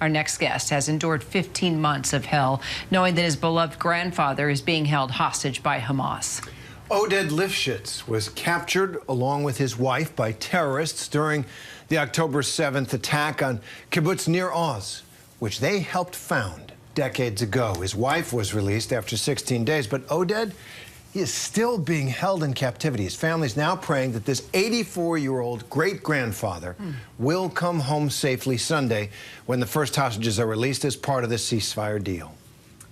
Our next guest has endured 15 months of hell, knowing that his beloved grandfather is being held hostage by Hamas. Oded Lifshitz was captured along with his wife by terrorists during the October 7th attack on kibbutz Nir Oz, which they helped found decades ago. His wife was released after 16 days, but Oded, he is still being held in captivity. His family's now praying that this 84-year-old great-grandfather will come home safely Sunday when the first hostages are released as part of the ceasefire deal.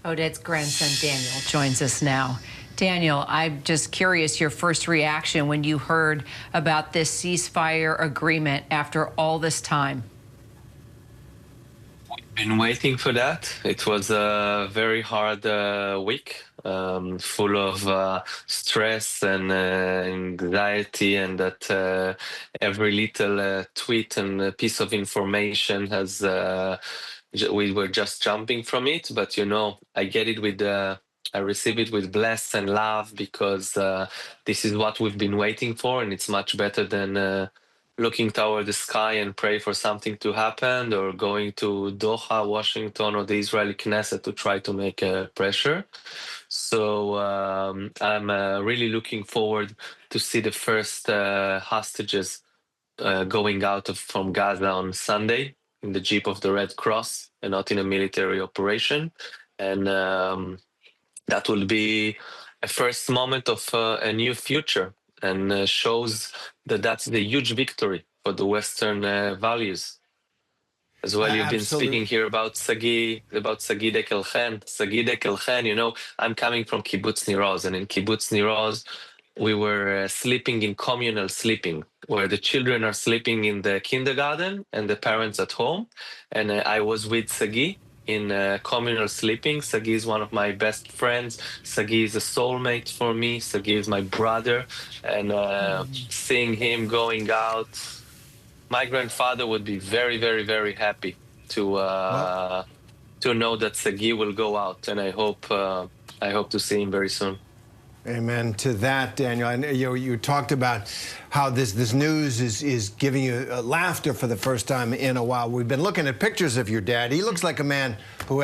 Oded's grandson, Daniel, joins us now. Daniel, I'm just curious your first reaction when you heard about this ceasefire agreement after all this time. We've been waiting for that. It was a very hard week, full of stress and anxiety, and that every little tweet and piece of information has, we were just jumping from it. But, you know, I get it with I receive it with bless and love, because this is what we've been waiting for, and it's much better than looking toward the sky and pray for something to happen, or going to Doha, Washington, or the Israeli Knesset to try to make pressure. So I'm really looking forward to see the first hostages going out from Gaza on Sunday in the Jeep of the Red Cross, and not in a military operation. And that will be a first moment of a new future, and shows that that's the huge victory for the Western values. As well, you've been speaking here about Sagi Dekelchen. Sagi Dekelchen, you know, I'm coming from kibbutz Nir Oz, and in kibbutz Nir Oz, we were sleeping in communal sleeping, where the children are sleeping in the kindergarten and the parents at home. And I was with Sagi in communal sleeping. Sagi is one of my best friends. Sagi is a soulmate for me. Sagi is my brother. And seeing him going out, my grandfather would be very, very, very happy to know that Sagi will go out. And I hope to see him very soon. Amen to that, Daniel. And you talked about how this news is giving you laughter for the first time in a while. We've been looking at pictures of your dad. He looks like a man who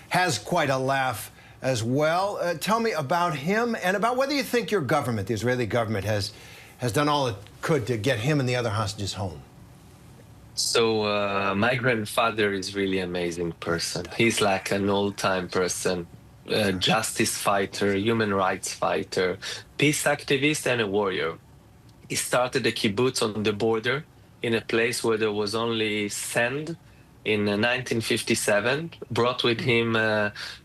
has quite a laugh as well. Tell me about him, and about whether you think your government, the Israeli government, has done all it could to get him and the other hostages home. So my grandfather is really an amazing person. He's like an old-time person. Justice fighter, human rights fighter, peace activist, and a warrior. He started a kibbutz on the border in a place where there was only sand in 1957, brought with him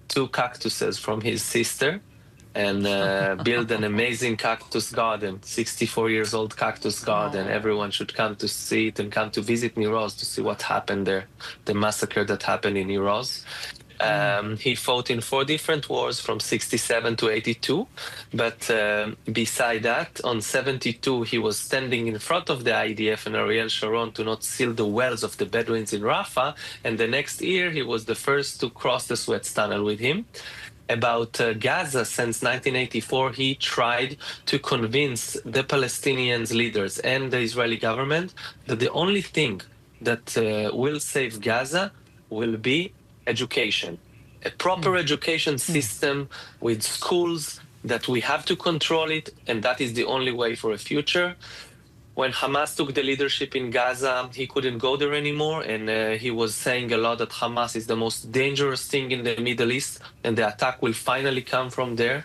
2 cactuses from his sister, and built an amazing cactus garden, 64 years old cactus garden. Everyone should come to see it and come to visit Nir Oz to see what happened there, the massacre that happened in Nir Oz. He fought in 4 different wars from 67 to 82. But beside that, on 72, he was standing in front of the IDF and Ariel Sharon to not seal the wells of the Bedouins in Rafah. And the next year, he was the first to cross the Suez Tunnel with him. About Gaza, since 1984, he tried to convince the Palestinians leaders and the Israeli government that the only thing that will save Gaza will be education, a proper education system with schools, that we have to control it, and that is the only way for a future. When Hamas took the leadership in Gaza, he couldn't go there anymore, and he was saying a lot that Hamas is the most dangerous thing in the Middle East, and the attack will finally come from there.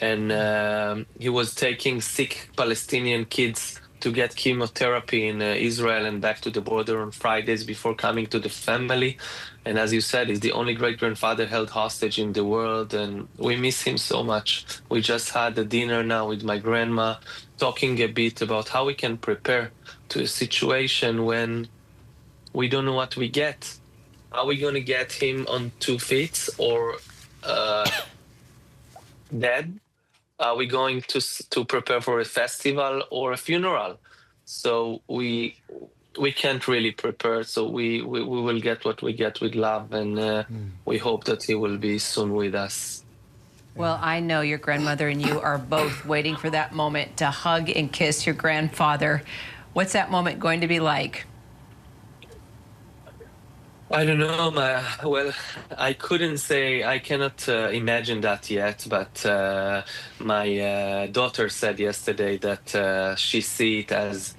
And he was taking sick Palestinian kids to get chemotherapy in Israel and back to the border on Fridays before coming to the family. And as you said, he's the only great-grandfather held hostage in the world, and we miss him so much. We just had a dinner now with my grandma, talking a bit about how we can prepare to a situation when we don't know what we get. Are we going to get him on 2 feet or dead? Are we going to prepare for a festival or a funeral? So we can't really prepare. So we will get what we get with love, and we hope that he will be soon with us. Well, I know your grandmother and you are both waiting for that moment to hug and kiss your grandfather. What's that moment going to be like? I don't know, well, I couldn't say, I cannot imagine that yet, but my daughter said yesterday that she see it as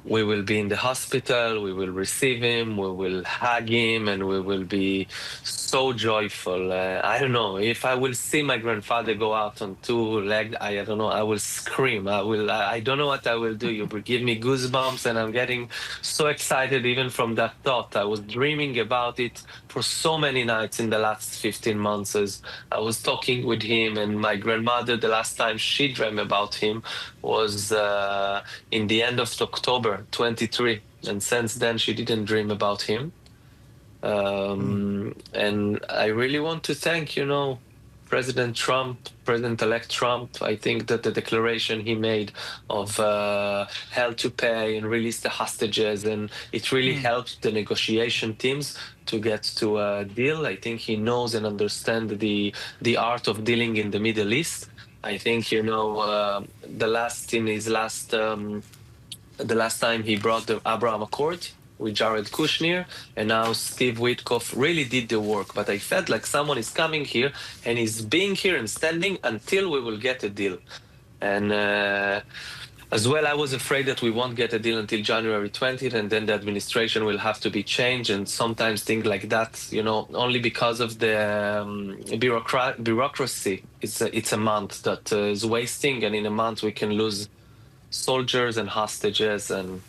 we will be in the hospital, we will receive him, we will hug him, and we will be so joyful. I don't know if I will see my grandfather go out on two legs. I don't know. I will scream. I don't know what I will do. You will give me goosebumps, and I'm getting so excited even from that thought. I was dreaming about it for so many nights in the last 15 months. As I was talking with him, and my grandmother, the last time she dreamed about him was in the end of October 23, and since then she didn't dream about him. And I really want to thank, President Trump, President-elect Trump. I think that the declaration he made of hell to pay and release the hostages, and it really helped the negotiation teams to get to a deal. I think he knows and understands the art of dealing in the Middle East. I think, the last time he brought the Abraham Accord with Jared Kushner, and now Steve Witkoff really did the work. But I felt like someone is coming here and is being here and standing until we will get a deal. And as well, I was afraid that we won't get a deal until January 20th, and then the administration will have to be changed. And sometimes things like that, only because of the bureaucracy, it's a month that is wasting, and in a month we can lose soldiers and hostages. And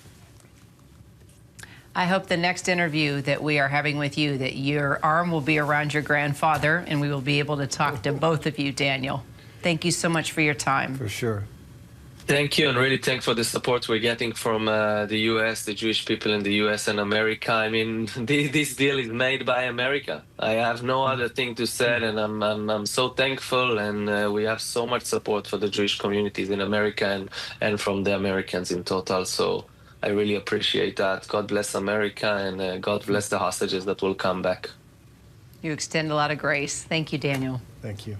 I hope the next interview that we are having with you, that your arm will be around your grandfather and we will be able to talk to both of you, Daniel. Thank you so much for your time. For sure. Thank you, and really thanks for the support we're getting from the U.S., the Jewish people in the U.S. and America. I mean, this deal is made by America. I have no other thing to say, and I'm so thankful, and we have so much support for the Jewish communities in America and from the Americans in total. So I really appreciate that. God bless America, and God bless the hostages that will come back. You extend a lot of grace. Thank you, Daniel. Thank you.